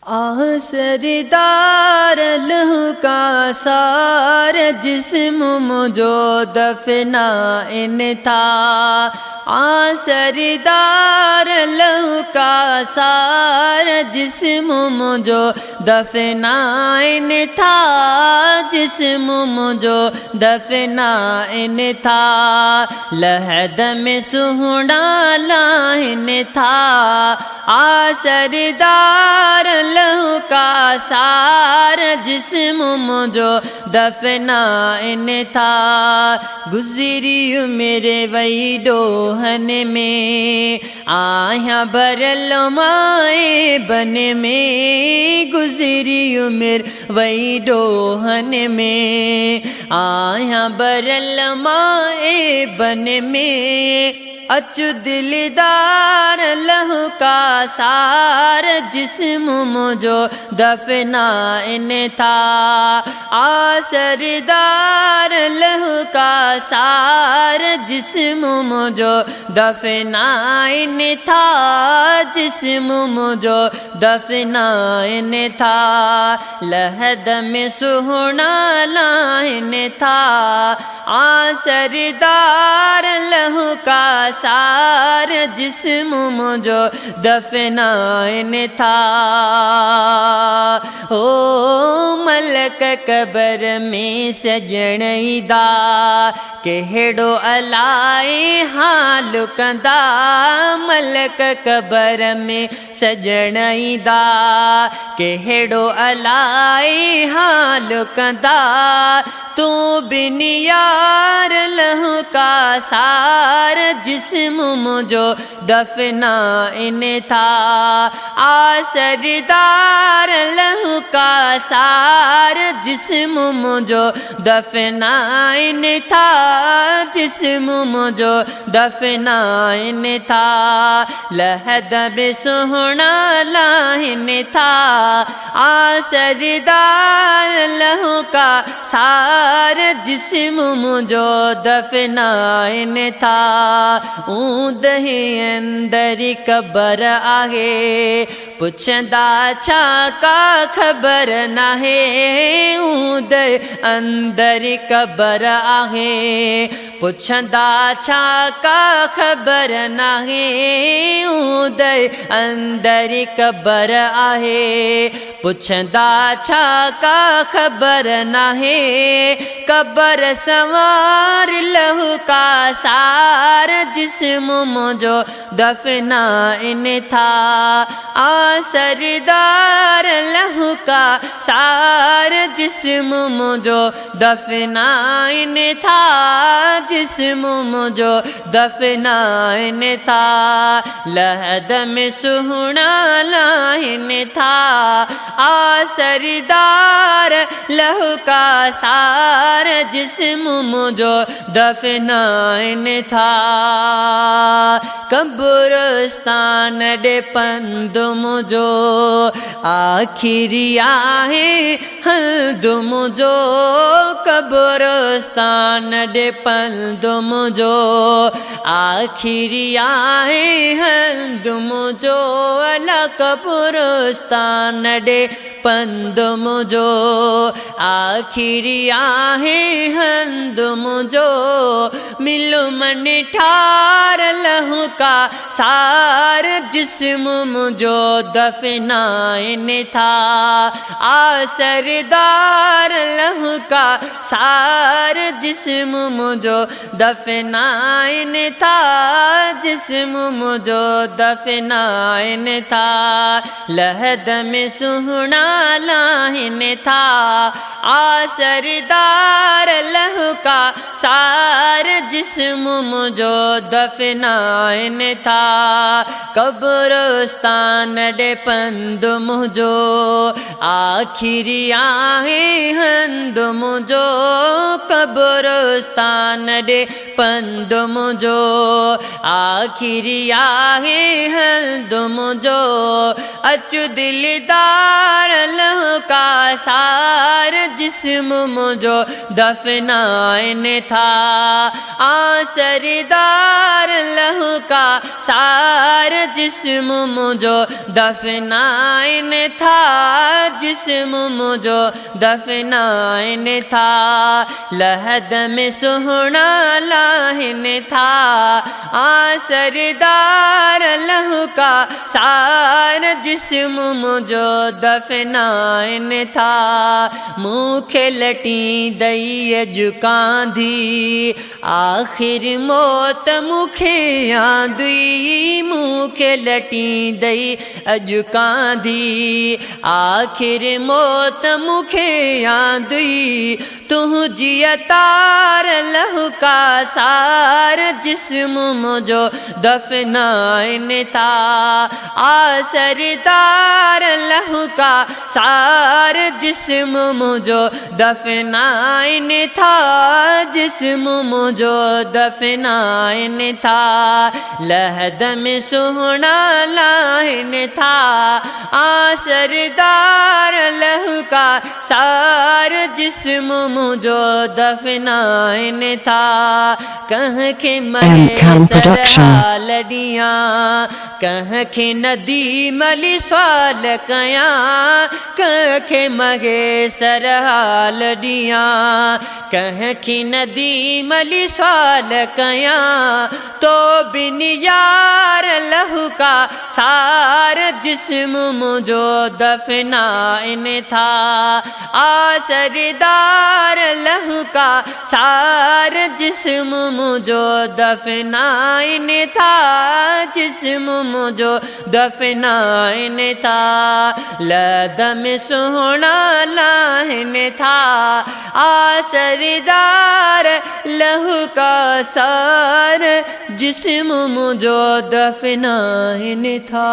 आह सरदार लहू का सार जिस्म मुझो दफना इन था। आ सरदार लहू का सार जिस्म मुझो दफना इन था। जिस्म मुझो दफना इन था। लहद में सुहना लाइन था। आ सरदार लहू का सार जिस्म मुझो दफना इन था। गुजरी मेरे वही डोहन में आया बरल माए बन में। गुजरी मेरे वही डोहन में आया बरल माए बन में। अचु दिलदार लहू का सार जिस्म मुझो दफना इन था। आ सरदार लहू का सार जिस्म मुझो दफना इन था। जिस्म मुझो दफना इन था। लहद में सुहना लाइन था। आ सरदार लहू का सार जिस्म मुझो दफना इन था। ओ मलक कबर में सजणईदा केड़ो अलाए हाल कंदा। मलक कबर में सजणईदा केड़ो अलाए हाल कंदा। तू बिन यार लहू का सार जिस्म मुझो दफना इन था। आ सरदार लहू का सार जिस्म मुझो दफना इन था। जिस्म मुझो दफना इन था। लहद में सुहना लाइन था। आ सरदार लहू का सार जिस्म मुझो दफना इन था। ऊंदहि अंदर कबर आहे पुछंदा छा का खबर नाहे। ऊंद अंदर कबर आहे पुछंदा छा का खबर नाहे। ऊंद अंदर कबर आहे पुछंदा छा का खबर नाहे। कबर सवार लहू का सार जिस्म मुझो दफना इन था। आ सरदार लहू का सार जिस्म मुझो दफना इन था। जिस्म मुझो दफना इन था। लहद में सुहना लाइन था। आ सरदार लहू का सार जिस्म मुझो दफना इन था। कब्रिस्तान डे पंद मुझो आखिरी आहे हल्द मुझो। कब्रिस्तान डे पंद मुझो आखिरी आहे हल्द मुझो। अला कब्रिस्तान डे पंद मुझो आखिरी आहे हंद मुझो। मिलो मन ठार लहू का सार जिस्म मुझो दफना इन था। आ सरदार लहू का सार जिस्म मुझो दफना इन था। जिस्म मुझो दफना इन था। लहद में सुहना लाइन था। आ सरदार लहू का सार जिस्म मुझो दफना इन था। कब्रिस्तान डे पंद मुझो आखिरी आहे हंद मुझो। कब्रिस्तान डे पंद मुझो आखिरी आहे हंद मुझो। अचु दिलदार लहू का सार जिस्म मुझो दफनाइन था सरदार लहू का सार जिस्म मुझो दफनाइन था जिस्म मुझो दफनाइन था लहद में सुहना लाहिन था सरदार लहू का सार जिस्म मुझो दफनाइन था मुखे लटी दई जुकांधी आखिर मौत मुखे आंदी मुखे लटी दई जुकांधी आखिर मौत मुखे आंदी तू जिया तार लहू का सार जिस्म मुझो दफनाइन था सरदार लहू का सार जिस्म मुझो दफनाइन था जिस्म मुझो दफनाइन था लहद में सुहना लाइन था सरदार लहू का सार जिस्म मुझो दफनाइन था कह के मरे सरहालडियाँ कह के नदी मली स्वाल कया कह के मगे सरहालडियाँ कह के नदी मली स्वाल कया तो बिन यार लहू का सार जिस्म मुझो दफनाइन था सरदार लहू का सार जिस्म मुझो दफनाइन था जिस्म मुझो दफनाइन था लद में सुहना लाहिन था सरदार लहू का सार जिस्म मुझो दफनाइन था।